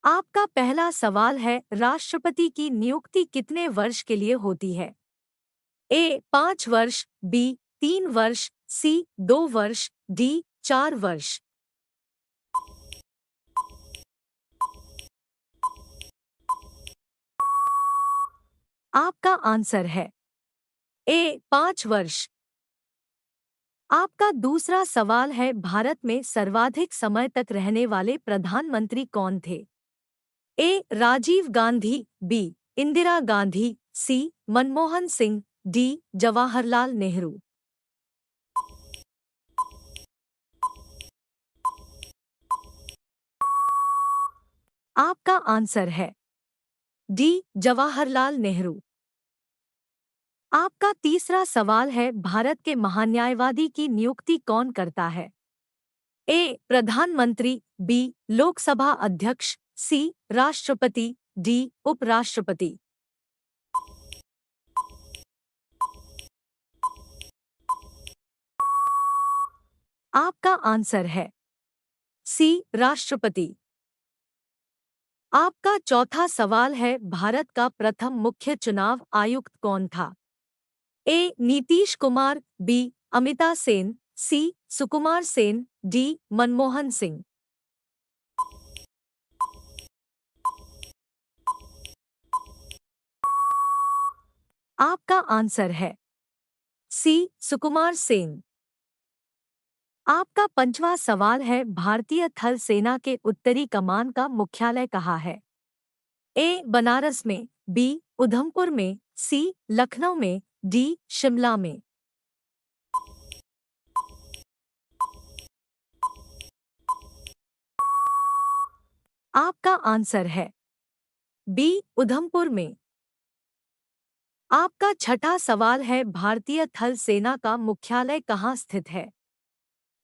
आपका पहला सवाल है, राष्ट्रपति की नियुक्ति कितने वर्ष के लिए होती है? ए 5 वर्ष, बी 3 वर्ष, सी 2 वर्ष, डी 4 वर्ष। आपका आंसर है ए 5 वर्ष। आपका दूसरा सवाल है, भारत में सर्वाधिक समय तक रहने वाले प्रधानमंत्री कौन थे? ए राजीव गांधी, बी इंदिरा गांधी, सी मनमोहन सिंह, डी जवाहरलाल नेहरू। आपका आंसर है डी जवाहरलाल नेहरू। आपका तीसरा सवाल है, भारत के महान्यायवादी की नियुक्ति कौन करता है? ए प्रधानमंत्री, बी लोकसभा अध्यक्ष, सी राष्ट्रपति, डी उपराष्ट्रपति। आपका आंसर है सी राष्ट्रपति। आपका चौथा सवाल है, भारत का प्रथम मुख्य चुनाव आयुक्त कौन था? ए नीतीश कुमार, बी अमिता सेन, सी सुकुमार सेन, डी मनमोहन सिंह। आपका आंसर है सी सुकुमार सेन। आपका पंचवां सवाल है, भारतीय थल सेना के उत्तरी कमान का मुख्यालय कहाँ है? ए बनारस में, बी उधमपुर में, सी लखनऊ में, डी शिमला में। आपका आंसर है बी उधमपुर में। आपका छठा सवाल है, भारतीय थल सेना का मुख्यालय कहाँ स्थित है?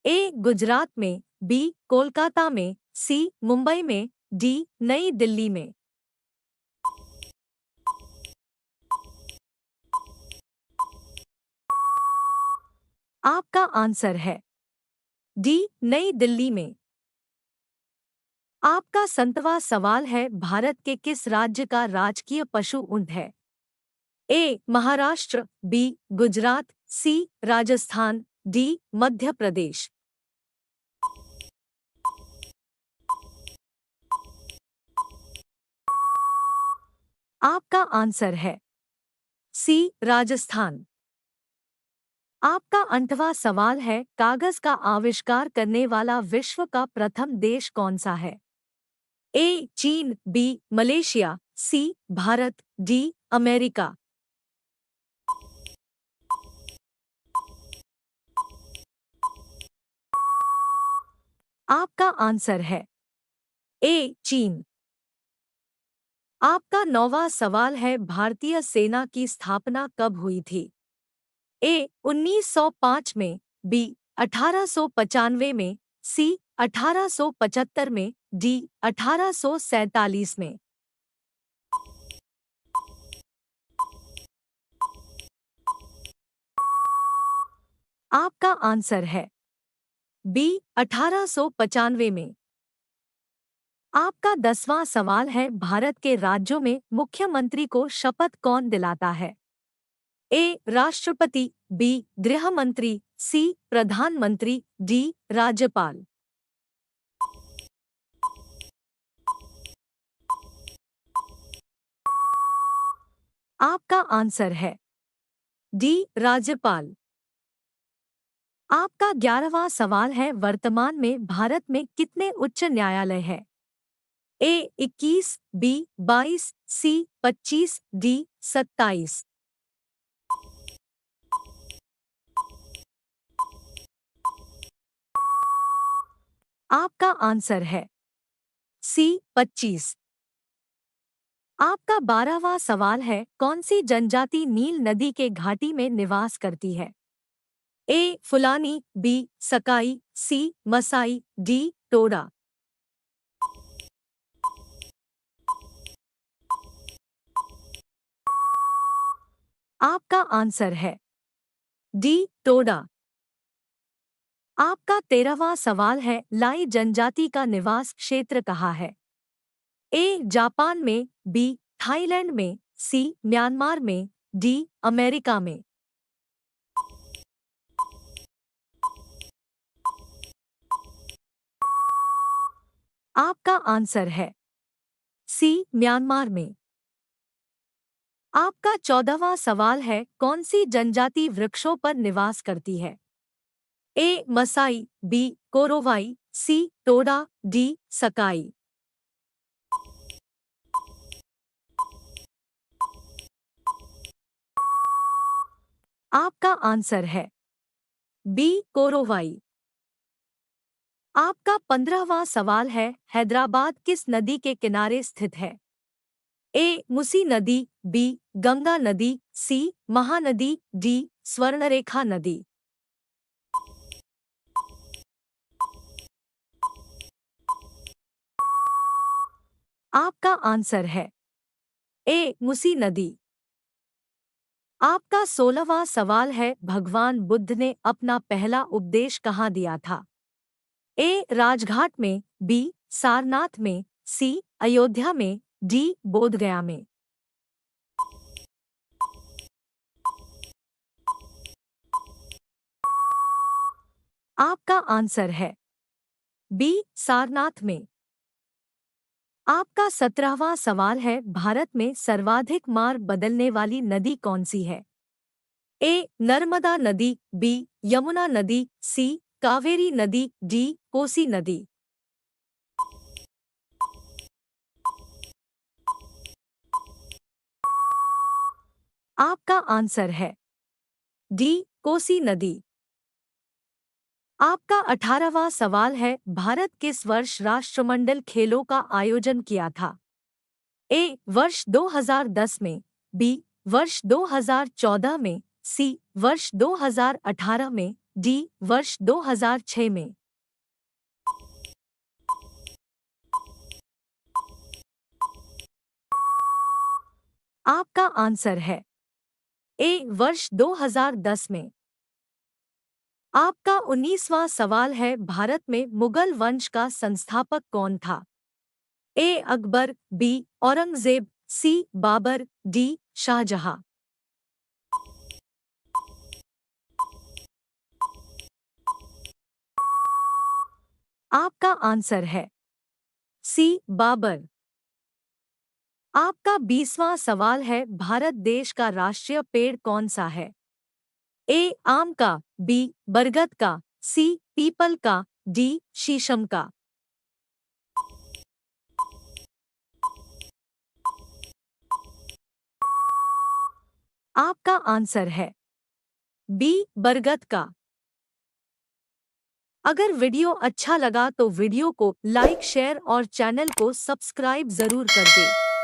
ए गुजरात में, बी कोलकाता में, सी मुंबई में, डी नई दिल्ली में। आपका आंसर है डी नई दिल्ली में। आपका 7वां सवाल है, भारत के किस राज्य का राजकीय पशु ऊंट है? ए महाराष्ट्र, बी गुजरात, सी राजस्थान, डी मध्य प्रदेश। आपका आंसर है सी राजस्थान। आपका 8वां सवाल है, कागज का आविष्कार करने वाला विश्व का प्रथम देश कौन सा है? ए चीन, बी मलेशिया, सी भारत, डी अमेरिका। आपका आंसर है ए चीन। आपका 9वां सवाल है, भारतीय सेना की स्थापना कब हुई थी? ए 1905 में, बी 1895 में, सी 1875 में, डी 1847 में। आपका आंसर है बी 1895 में। आपका 10वां सवाल है, भारत के राज्यों में मुख्यमंत्री को शपथ कौन दिलाता है? ए राष्ट्रपति, बी गृह मंत्री, सी प्रधानमंत्री, डी राज्यपाल। आपका आंसर है डी राज्यपाल। आपका 11वां सवाल है, वर्तमान में भारत में कितने उच्च न्यायालय हैं? ए 21, बी 22, सी 25, डी 27। आपका आंसर है सी 25। आपका 12वां सवाल है, कौन सी जनजाति नील नदी के घाटी में निवास करती है? ए फुलानी, बी सकाई, सी मसाई, डी टोडा। आपका आंसर है डी टोडा। आपका 13वां सवाल है, लाई जनजाति का निवास क्षेत्र कहाँ है? ए जापान में, बी थाईलैंड में, सी म्यांमार में, डी अमेरिका में। आपका आंसर है सी म्यांमार में। आपका 14वां सवाल है, कौन सी जनजाति वृक्षों पर निवास करती है? ए मसाई, बी कोरोवाई, सी टोडा, डी सकाई। आपका आंसर है बी कोरोवाई। आपका 15वां सवाल है, हैदराबाद किस नदी के किनारे स्थित है? ए मुसी नदी, बी गंगा नदी, सी महानदी, डी स्वर्णरेखा नदी। आपका आंसर है ए मुसी नदी। आपका 16वां सवाल है, भगवान बुद्ध ने अपना पहला उपदेश कहाँ दिया था? ए राजघाट में, बी सारनाथ में, सी अयोध्या में, डी बोधगया में। आपका आंसर है बी सारनाथ में। आपका 17वां सवाल है, भारत में सर्वाधिक मार्ग बदलने वाली नदी कौन सी है? ए नर्मदा नदी, बी यमुना नदी, सी कावेरी नदी, डी कोसी नदी। आपका आंसर है डी कोसी नदी। आपका 18वां सवाल है, भारत किस वर्ष राष्ट्रमंडल खेलों का आयोजन किया था? ए वर्ष 2010 में, बी वर्ष 2014 में, सी वर्ष 2018 में, डी वर्ष 2006 में। आपका आंसर है ए वर्ष 2010 में। आपका 19वां सवाल है, भारत में मुगल वंश का संस्थापक कौन था? ए अकबर, बी औरंगजेब, सी बाबर, डी शाहजहां। आपका आंसर है सी बाबर। आपका 20वां सवाल है, भारत देश का राष्ट्रीय पेड़ कौन सा है? ए आम का, बी बरगद का, सी पीपल का, डी शीशम का। आपका आंसर है बी बरगद का। अगर वीडियो अच्छा लगा तो वीडियो को लाइक, शेयर और चैनल को सब्सक्राइब जरूर कर दें।